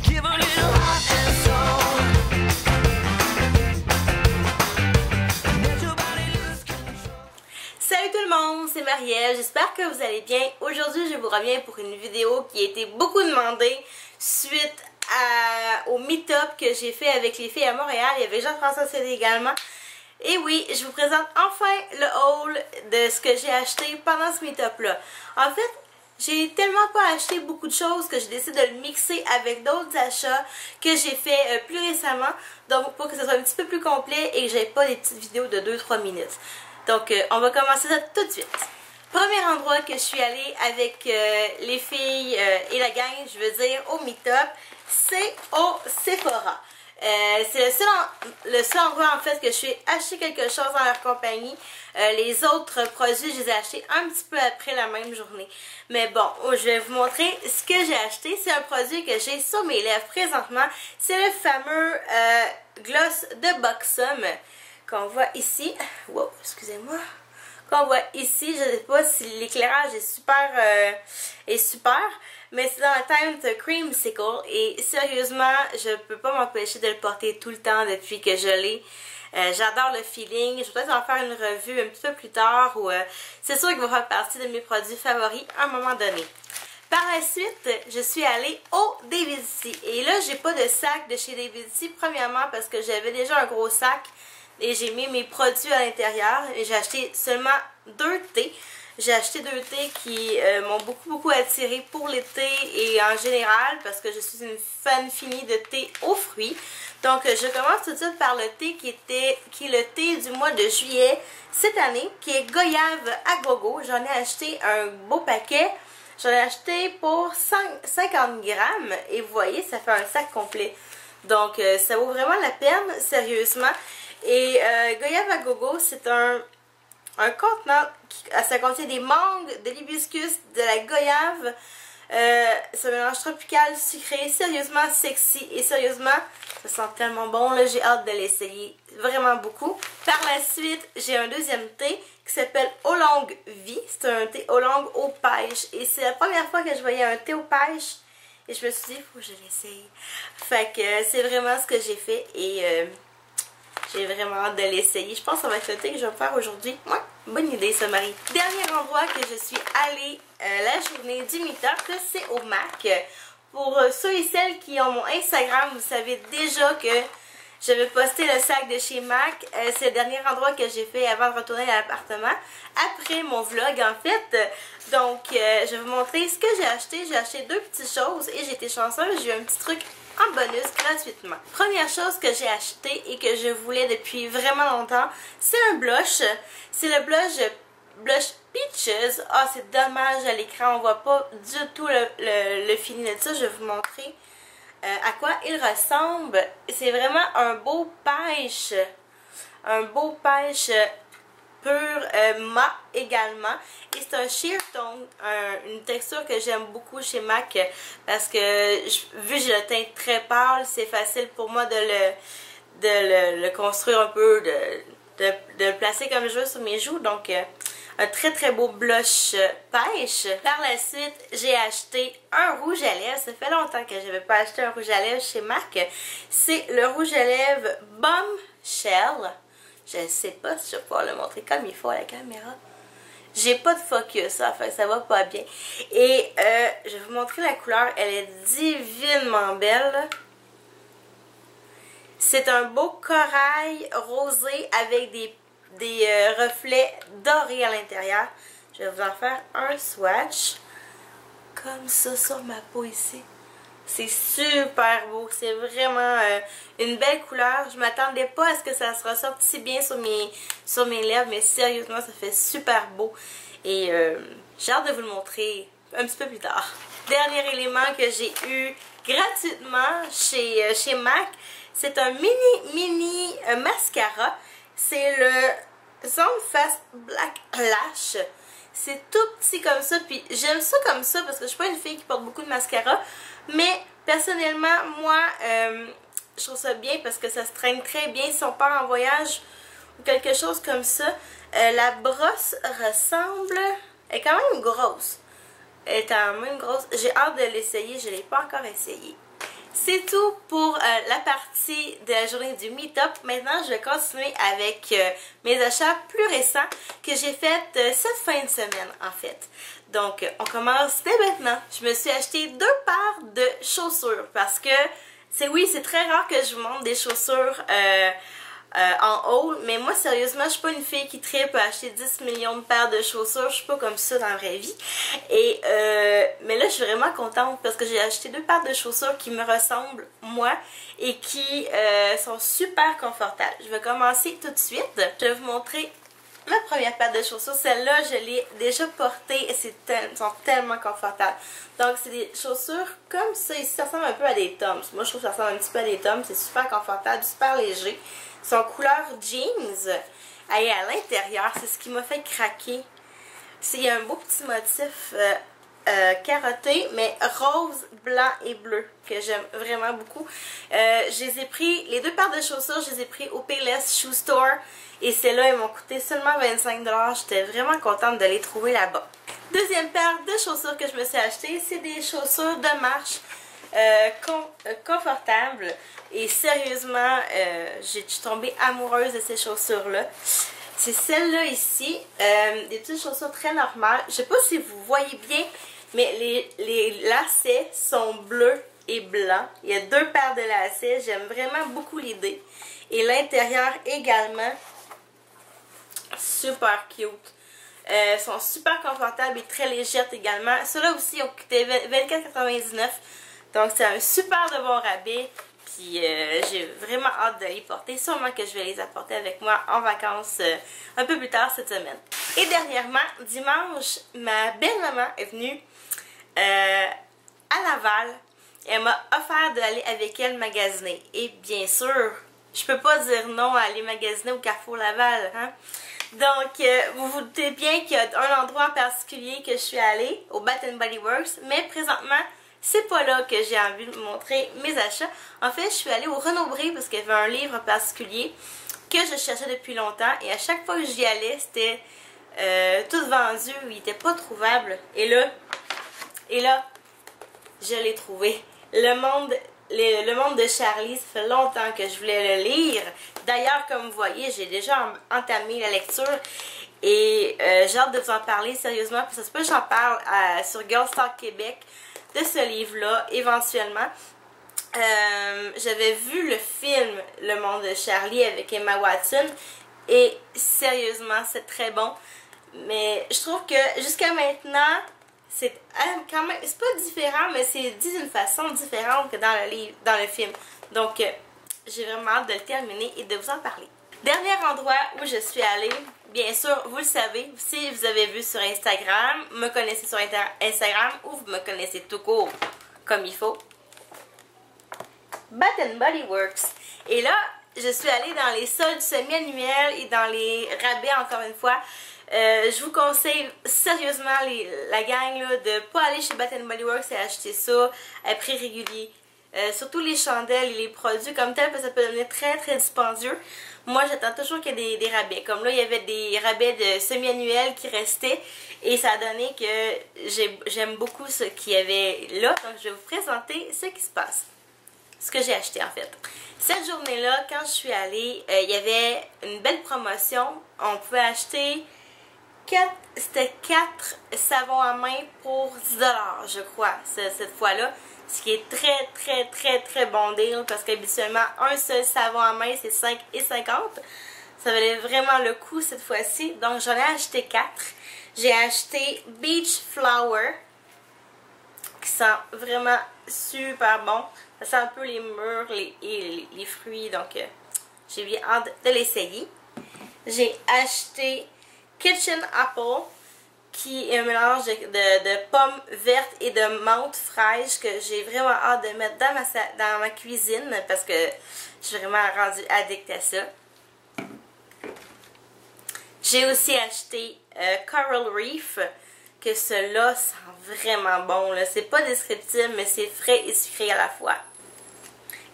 Give a little heart and soul. Let your body lose control. Salut tout le monde, c'est Marielle, j'espère que vous allez bien. Aujourd'hui, je vous reviens pour une vidéo qui a été beaucoup demandée suite au meet-up que j'ai fait avec les filles à Montréal. Il y avait Jean-François Cédé également. Et oui, je vous présente enfin le haul de ce que j'ai acheté pendant ce meet-up-là. En fait, j'ai tellement pas acheté beaucoup de choses que j'ai décidé de le mixer avec d'autres achats que j'ai fait plus récemment. Donc pour que ce soit un petit peu plus complet et que j'ai pas des petites vidéos de 2-3 minutes. Donc on va commencer ça tout de suite. Premier endroit que je suis allée avec les filles et la gang, je veux dire au meet-up, c'est au Sephora. C'est le seul endroit en fait que je suis acheté quelque chose dans leur compagnie. Les autres produits, je les ai achetés un petit peu après la même journée. Mais bon, je vais vous montrer ce que j'ai acheté. C'est un produit que j'ai sur mes lèvres présentement. C'est le fameux gloss de Buxom qu'on voit ici. Wow, excusez-moi. Qu'on voit ici, je ne sais pas si l'éclairage est super, mais c'est dans la teinte Creamsicle et sérieusement, je peux pas m'empêcher de le porter tout le temps depuis que je l'ai. J'adore le feeling, je vais peut-être en faire une revue un petit peu plus tard ou c'est sûr qu'il va faire partie de mes produits favoris à un moment donné. Par la suite, je suis allée au David's et là, j'ai pas de sac de chez David's, premièrement parce que j'avais déjà un gros sac. Et j'ai mis mes produits à l'intérieur. Et j'ai acheté seulement 2 thés. J'ai acheté 2 thés qui m'ont beaucoup attirée pour l'été et en général parce que je suis une fan finie de thé aux fruits. Donc je commence tout de suite par le thé qui est le thé du mois de juillet cette année, qui est Goyave à gogo. J'en ai acheté un beau paquet. J'en ai acheté pour 50 grammes et vous voyez, ça fait un sac complet. Donc ça vaut vraiment la peine, sérieusement. Et Goyave à gogo, c'est un contenant ça contient des mangues, de l'hibiscus, de la goyave. C'est un mélange tropical sucré, sérieusement sexy et sérieusement, ça sent tellement bon là, j'ai hâte de l'essayer vraiment beaucoup. Par la suite, j'ai un deuxième thé qui s'appelle Oolong Vie. C'est un thé Oolong aux pêches et c'est la première fois que je voyais un thé aux pêches et je me suis dit, il faut que je l'essaye. Fait que c'est vraiment ce que j'ai fait et j'ai vraiment hâte de l'essayer. Je pense que ça va être le thé que je vais faire aujourd'hui. Ouais, bonne idée ça, Marie. Dernier endroit que je suis allée la journée du meet-up, c'est au MAC. Pour ceux et celles qui ont mon Instagram, vous savez déjà que j'avais posté le sac de chez MAC. C'est le dernier endroit que j'ai fait avant de retourner à l'appartement. Après mon vlog en fait. Donc je vais vous montrer ce que j'ai acheté. J'ai acheté 2 petites choses et j'ai été chanceuse. J'ai eu un petit truc en bonus gratuitement. Première chose que j'ai acheté et que je voulais depuis vraiment longtemps, c'est un blush. C'est le blush Peaches. Ah, c'est dommage à l'écran, on voit pas du tout le fini de ça. Je vais vous montrer à quoi il ressemble. C'est vraiment un beau pêche. Un beau pêche pur mat également et c'est un sheer tone, une texture que j'aime beaucoup chez MAC parce que vu que j'ai le teint très pâle, c'est facile pour moi de le construire un peu, de le placer comme je veux sur mes joues. Donc un très beau blush pêche. Par la suite, j'ai acheté un rouge à lèvres. Ça fait longtemps que je n'avais pas acheté un rouge à lèvres chez MAC. C'est le rouge à lèvres Bombshell. Je ne sais pas si je vais pouvoir le montrer comme il faut à la caméra. J'ai pas de focus, enfin ça va pas bien. Et je vais vous montrer la couleur. Elle est divinement belle. C'est un beau corail rosé avec des reflets dorés à l'intérieur. Je vais vous en faire un swatch. Comme ça sur ma peau ici. C'est super beau, c'est vraiment une belle couleur. Je m'attendais pas à ce que ça se ressorte si bien sur mes lèvres, mais sérieusement, ça fait super beau. Et j'ai hâte de vous le montrer un petit peu plus tard. Dernier élément que j'ai eu gratuitement chez MAC, c'est un mini mascara. C'est le Zone Fast Black Lash. C'est tout petit comme ça, puis j'aime ça comme ça parce que je suis pas une fille qui porte beaucoup de mascara. Mais personnellement, moi, je trouve ça bien parce que ça se traîne très bien si on part en voyage ou quelque chose comme ça. La brosse ressemble... Elle est quand même grosse. Elle est quand même grosse. J'ai hâte de l'essayer, je ne l'ai pas encore essayé. c'est tout pour la partie de la journée du meet-up. Maintenant, je vais continuer avec mes achats plus récents que j'ai fait cette fin de semaine, en fait. Donc, on commence dès maintenant. Je me suis acheté 2 paires de chaussures parce que, c'est très rare que je vous montre des chaussures en haul, mais moi sérieusement je suis pas une fille qui tripe à acheter 10 millions de paires de chaussures, je suis pas comme ça dans la vraie vie. Et mais là je suis vraiment contente parce que j'ai acheté 2 paires de chaussures qui me ressemblent moi et qui sont super confortables. Je vais commencer tout de suite. Je vais vous montrer ma première paire de chaussures. Celle-là je l'ai déjà portée et elles sont tellement confortables. Donc c'est des chaussures comme ça ici, ça ressemble un peu à des Toms. Moi je trouve que ça ressemble un petit peu à des Toms, c'est super confortable, super léger. Son couleur jeans, et à l'intérieur, c'est ce qui m'a fait craquer. Il y a un beau petit motif carotté, mais rose, blanc et bleu, que j'aime vraiment beaucoup. Je les ai pris, les 2 paires de chaussures, je les ai pris au Payless Shoe Store. Et celles-là, elles m'ont coûté seulement 25 $. J'étais vraiment contente de les trouver là-bas. Deuxième paire de chaussures que je me suis achetée, c'est des chaussures de marche confortables. Et sérieusement, je suis tombée amoureuse de ces chaussures-là. C'est celle-là ici, des petites chaussures très normales. Je sais pas si vous voyez bien, mais les lacets sont bleus et blancs. Il y a 2 paires de lacets, j'aime vraiment beaucoup l'idée. Et l'intérieur également, super cute. Sont super confortables et très légères également. Ceux-là aussi ont coûté 24,99 $. Donc c'est un super de bon rabais. Puis j'ai vraiment hâte de les porter. Sûrement que je vais les apporter avec moi en vacances un peu plus tard cette semaine. Et dernièrement, dimanche, ma belle-maman est venue à Laval. Elle m'a offert d'aller avec elle magasiner. Et bien sûr, je peux pas dire non à aller magasiner au Carrefour Laval. Hein? Donc, vous vous doutez bien qu'il y a un endroit en particulier que je suis allée, au Bath & Body Works. Mais présentement, c'est pas là que j'ai envie de vous montrer mes achats. En fait, je suis allée au Renaud-Bré parce qu'il y avait un livre particulier que je cherchais depuis longtemps. Et à chaque fois que j'y allais, c'était tout vendu, il n'était pas trouvable. Et là, je l'ai trouvé. Le monde de Charlie, ça fait longtemps que je voulais le lire. D'ailleurs, comme vous voyez, j'ai déjà entamé la lecture. Et j'ai hâte de vous en parler sérieusement. Puis ça se peut que j'en parle sur Girl Talk Québec de ce livre-là, éventuellement. J'avais vu le film Le Monde de Charlie avec Emma Watson. Et sérieusement, c'est très bon. Mais je trouve que jusqu'à maintenant, c'est quand même, c'est pas différent, mais c'est dit d'une façon différente que dans le livre, dans le film. Donc, j'ai vraiment hâte de le terminer et de vous en parler. Dernier endroit où je suis allée, bien sûr, vous le savez, si vous avez vu sur Instagram, me connaissez sur Instagram ou vous me connaissez tout court comme il faut. Bath & Body Works. Et là, je suis allée dans les soldes semi-annuels et dans les rabais encore une fois. Je vous conseille sérieusement la gang là, de pas aller chez Bath & Body Works et acheter ça à prix régulier. Surtout les chandelles et les produits comme tel, parce que ça peut devenir très très dispendieux. Moi j'attends toujours qu'il y ait des rabais. Comme là il y avait des rabais de semi-annuels qui restaient et ça a donné que j'aime beaucoup ce qu'il y avait là. Donc je vais vous présenter ce qui se passe. Ce que j'ai acheté en fait. Cette journée-là, quand je suis allée, il y avait une belle promotion. On pouvait acheter 4 savons à main pour 10 $, je crois, cette fois-là. Ce qui est très, très, très, très bon deal parce qu'habituellement, un seul savon à main, c'est 5,50 $. Ça valait vraiment le coup cette fois-ci. Donc, j'en ai acheté 4. J'ai acheté Beach Flower, qui sent vraiment super bon. Ça sent un peu les mûres et les fruits. Donc, j'ai bien hâte de l'essayer. J'ai acheté Kitchen Apple, qui est un mélange de pommes vertes et de menthe fraîche que j'ai vraiment hâte de mettre dans ma cuisine parce que je suis vraiment rendue addict à ça. J'ai aussi acheté Coral Reef, que cela sent vraiment bon. C'est pas descriptif, mais c'est frais et sucré à la fois.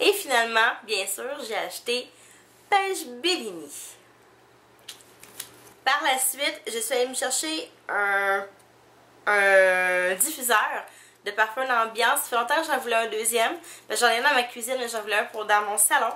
Et finalement, bien sûr, j'ai acheté Pêche Bellini. Par la suite, je suis allée me chercher un diffuseur de parfum d'ambiance. Ça fait longtemps que j'en voulais un deuxième. Ben, j'en ai un dans ma cuisine, mais j'en voulais un pour dans mon salon.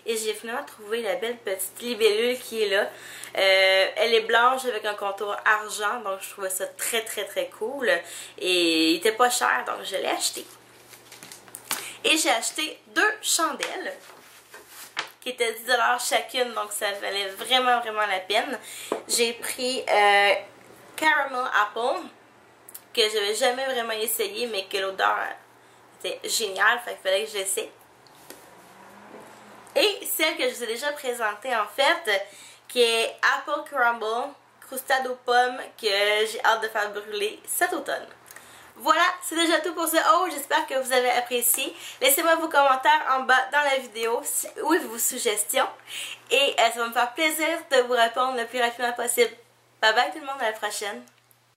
Et j'ai finalement trouvé la belle petite libellule qui est là. Elle est blanche avec un contour argent, donc je trouvais ça très très très cool. Et il était pas cher, donc je l'ai acheté. Et j'ai acheté 2 chandelles qui étaient 10$ chacune, donc ça valait vraiment vraiment la peine. J'ai pris Caramel Apple, que j'avais jamais vraiment essayé, mais que l'odeur était géniale, fait qu'il fallait que j'essaie. Et celle que je vous ai déjà présentée en fait, qui est Apple Crumble, croustade aux pommes, que j'ai hâte de faire brûler cet automne. Voilà, c'est déjà tout pour ce haul. J'espère que vous avez apprécié. Laissez-moi vos commentaires en bas dans la vidéo ou vos suggestions. Et ça va me faire plaisir de vous répondre le plus rapidement possible. Bye bye tout le monde, à la prochaine.